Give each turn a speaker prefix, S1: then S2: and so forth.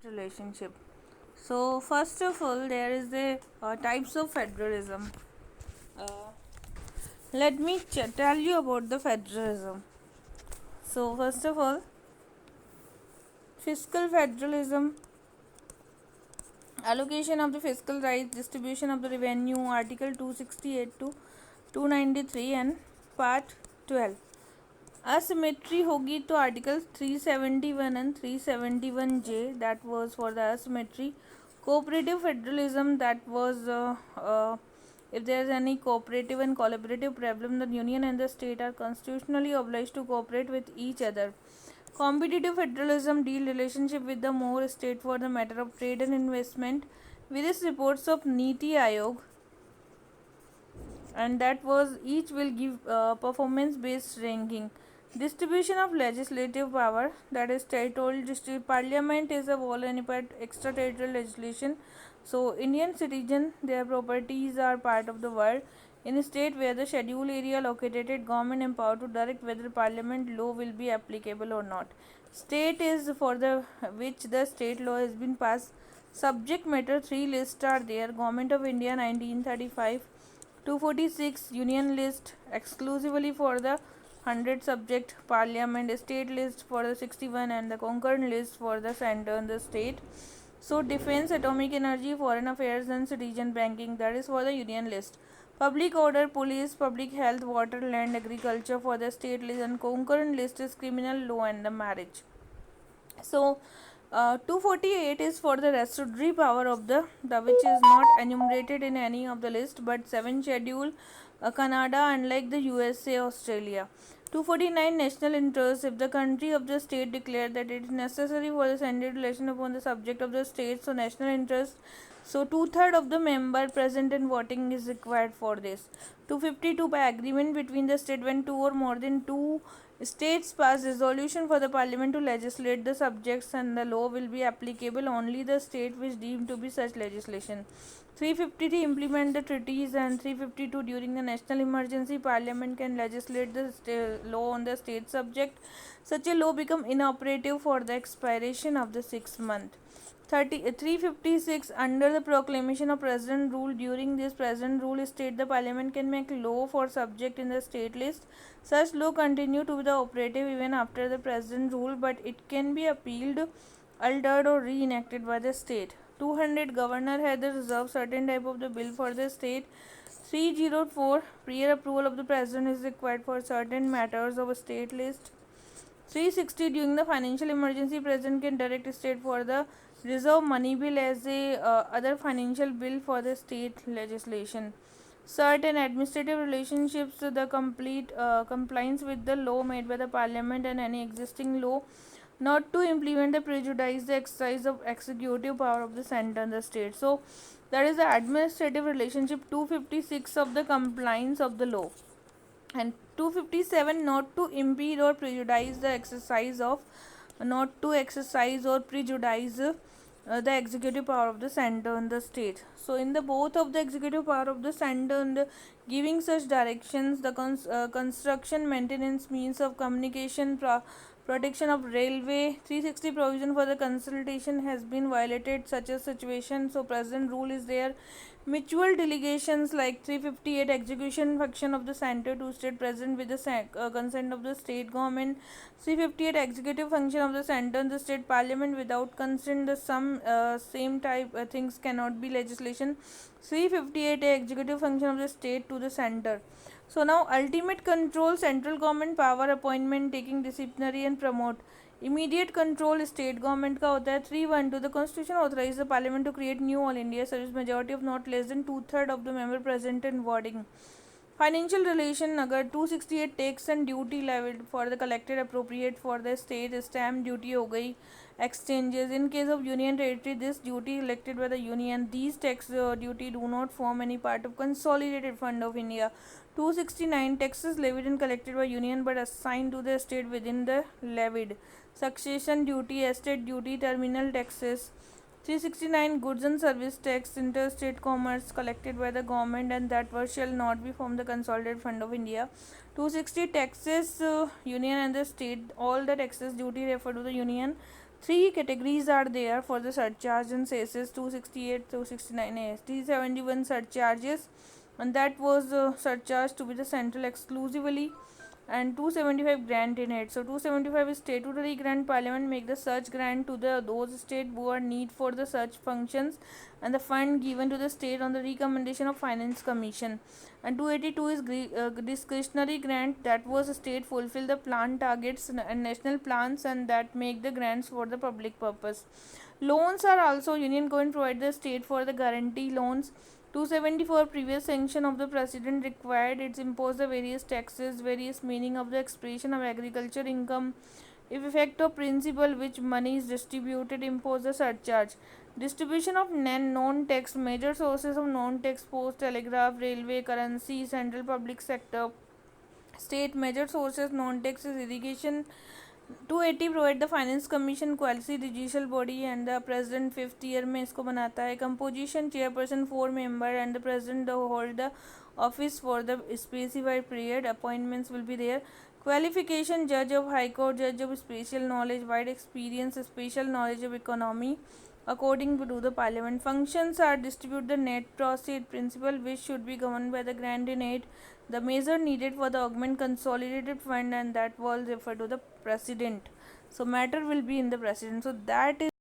S1: relationship. So first of all, there is the types of federalism. Uh, Let me tell you about the federalism. So first of all, fiscal federalism, allocation of the fiscal rights, distribution of the revenue, Article 268 to 293 and Part 12. Asymmetry होगी तो article 371 and 371J, that was for the asymmetry. Cooperative federalism, that was if there is any cooperative and collaborative problem, the union and the state are constitutionally obliged to cooperate with each other. Competitive federalism deal relationship with the more state for the matter of trade and investment. Various reports of Niti Aayog, and that was each will give performance based ranking. Distribution of legislative power, that is territorial district. Parliament is a voluntary extraterritorial legislation. So Indian citizen, their properties are part of the world. In a state where the scheduled area located, government empowered to direct whether parliament law will be applicable or not. State is for the which the state law has been passed. Subject matter, three lists are there. Government of India 1935. 246 union list exclusively for the 100 subject, parliament state list for the 61, and the concurrent list for the center and the state. So defense, atomic energy, foreign affairs and citizen banking, that is for the union list. Public order, police, public health, water, land, agriculture for the state list, and concurrent list is criminal law and the marriage. So 248 is for the residuary power of the which is not enumerated in any of the list, but 7 schedule Canada, unlike the USA, Australia. 249 national interest, if the country of the state declare that it is necessary for the central relation upon the subject of the state, so national interest, so two-thirds of the member present and voting is required for this. 252 by agreement between the state, when two or more than two states pass resolution for the parliament to legislate the subjects, and the law will be applicable only the state which deemed to be such legislation. 353 implement the treaties, and 352 during the national emergency parliament can legislate the law on the state subject. Such a law become inoperative for the expiration of the 6 month. 356 under the proclamation of president rule, during this president rule state the parliament can make law for subject in the state list. Such law continue to be the operative even after the president rule, but it can be appealed, altered or reenacted by the state. 200 governor had to reserve certain type of the bill for the state. 304 prior approval of the president is required for certain matters of a state list. 360 during the financial emergency, president can direct state for the reserve money bill as a other financial bill for the state legislation. Certain administrative relationships, the complete compliance with the law made by the parliament and any existing law, not to implement the prejudice the exercise of executive power of the center and the state. So that is the administrative relationship. 256 of the compliance of the law, and 257 not to impede or prejudice the exercise of, not to exercise or prejudice the executive power of the center and the state. So in the both of the executive power of the center and the giving such directions, the construction, maintenance, means of communication, protection of railway. 360 provision for the consultation has been violated such a situation, so present rule is there. Mutual delegations, like 358 execution function of the center to state present with the consent of the state government. 358 executive function of the center and the state parliament without consent, the same type things cannot be legislation. 358 executive function of the state to the center. So now ultimate control, central government power, appointment, taking disciplinary and promote. Immediate control state government का होता है. 312 the constitution authorise the parliament to create new all India service majority of not less than 2/3 of the member present in wording. Financial relation, अगर 268 tax and duty levied for the collected appropriate for the state, stamp duty हो गई. Exchanges, in case of union territory, this duty elected by the union, these tax duty do not form any part of consolidated fund of India. 269 taxes levied and collected by union but assigned to the state within the levied. Succession duty, estate duty, terminal taxes. 369 goods and service tax, interstate commerce collected by the government and that shall not be from the consolidated fund of India. 260 taxes, union and the state, all the taxes duty refer to the union. Three categories are there for the surcharge and cesses: 268, 269A, 371 surcharges, and that was surcharge to be the central exclusively, and 275 grant in it. So 275 is statutory grant. Parliament make the such grant to the those state who are need for the such functions, and the fund given to the state on the recommendation of finance commission. And 282 is discretionary grant, that was a state fulfill the plan targets and national plans, and that make the grants for the public purpose. Loans are also union government provide the state for the guarantee loans. 274 previous sanction of the president required. It's impose the various taxes, various meaning of the expression of agriculture income. If effect of principle which money is distributed, impose a surcharge. Distribution of non-tax major sources of non-tax: post, telegraph, railway, currency, central public sector. State major sources non-tax is irrigation. 280 provide the finance commission quality judicial body and the president fifth year में इसको बनाता है. Composition: chairperson 4 member and the president hold the office for the specified period. Appointments will be there. Qualification: जज of high court, जज of special knowledge, wide experience, special knowledge of economy according to the parliament. Functions are distribute the net proceed principle which should be governed by the grant in aid, the measure needed for the augment consolidated fund, and that was referred to the president. So matter will be in the president. So that is